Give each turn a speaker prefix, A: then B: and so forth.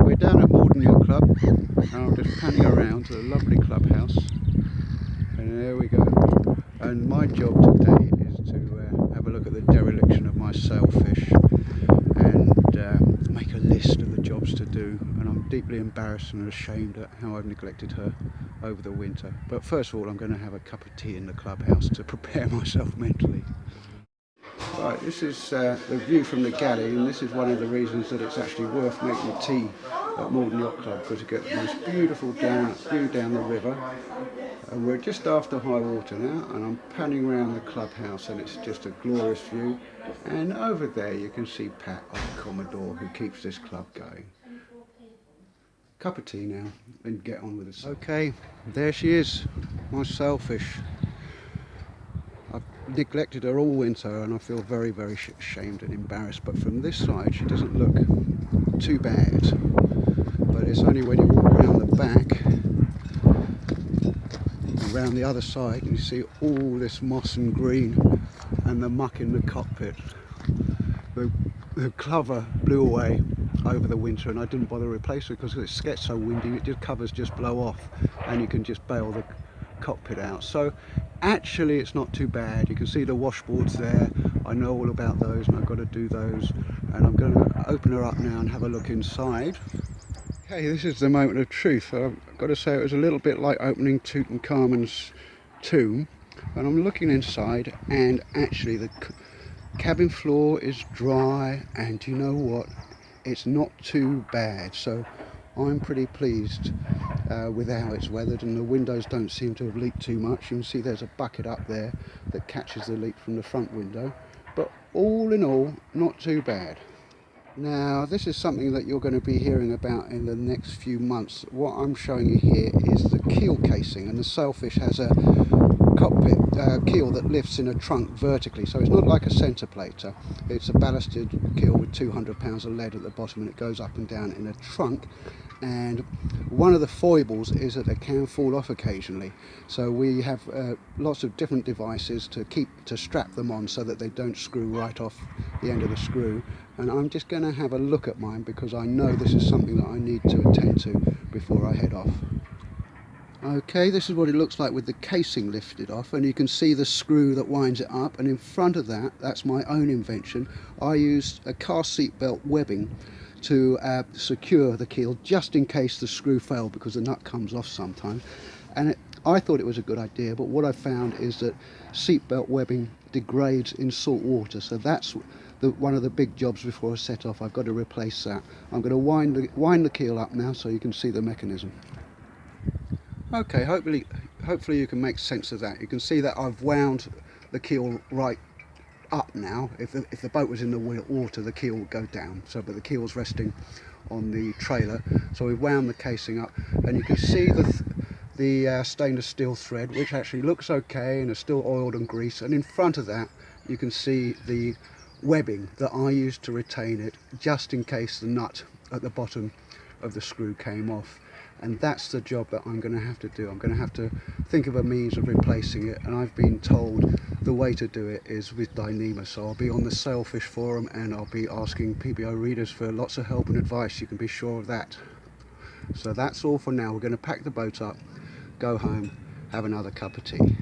A: We're down at Marlin Yacht Club and I'm just panning around to the lovely clubhouse, and there we go. And my job today is to have a look at the dereliction of my Sailfish and make a list of the jobs to do, and I'm deeply embarrassed and ashamed at how I've neglected her over the winter. But first of all, I'm going to have a cup of tea in the clubhouse to prepare myself mentally. Right, this is the view from the galley, and this is one of the reasons that it's actually worth making tea at Marlin Yacht Club, because you get the most beautiful view down the river. And we're just after high water now, and I'm panning around the clubhouse, and it's just a glorious view. And over there you can see Pat, our Commodore, who keeps this club going. Cup of tea now, and get on with it. Okay, there she is, my Sailfish. I've neglected her all winter and I feel very, very ashamed and embarrassed, but from this side she doesn't look too bad. But it's only when you walk around the back, around the other side, and you see all this moss and green and the muck in the cockpit. The cover blew away over the winter and I didn't bother to replace it because it gets so windy, the covers just blow off and you can just bail the cockpit out. So actually it's not too bad. You can see the washboards there. I know all about those and I've got to do those, and I'm going to open her up now and have a look inside. Okay, this is the moment of truth. I've got to say it was a little bit like opening Tutankhamun's tomb, and I'm looking inside and actually the cabin floor is dry, and you know what, it's not too bad. So I'm pretty pleased with how it's weathered, and the windows don't seem to have leaked too much. You can see there's a bucket up there that catches the leak from the front window, but all in all, not too bad. Now this is something that you're going to be hearing about in the next few months. What I'm showing you here is the keel casing, and the Sailfish has a cockpit keel that lifts in a trunk vertically, so it's not like a centre plater. It's a ballasted keel with 200 pounds of lead at the bottom, and it goes up and down in a trunk. And one of the foibles is that it can fall off occasionally, so we have lots of different devices to strap them on so that they don't screw right off the end of the screw. And I'm just going to have a look at mine because I know this is something that I need to attend to before I head off. Okay, this is what it looks like with the casing lifted off, and you can see the screw that winds it up, and in front of that, that's my own invention. I used a car seat belt webbing to secure the keel just in case the screw failed, because the nut comes off sometimes. And I thought it was a good idea, but what I found is that seatbelt webbing degrades in salt water, so that's one of the big jobs before I set off. I've got to replace that. I'm going to wind the keel up now so you can see the mechanism. Okay, hopefully you can make sense of that. You can see that I've wound the keel right up now. If the boat was in the water, the keel would go down. But the keel's resting on the trailer, so we've wound the casing up, and you can see the stainless steel thread, which actually looks okay and is still oiled and greased. And in front of that, you can see the webbing that I used to retain it, just in case the nut at the bottom of the screw came off. And that's the job that I'm going to have to do. I'm going to have to think of a means of replacing it, and I've been told the way to do it is with Dyneema. So I'll be on the Sailfish forum and I'll be asking PBO readers for lots of help and advice. You can be sure of that. So that's all for now. We're going to pack the boat up, go home, have another cup of tea.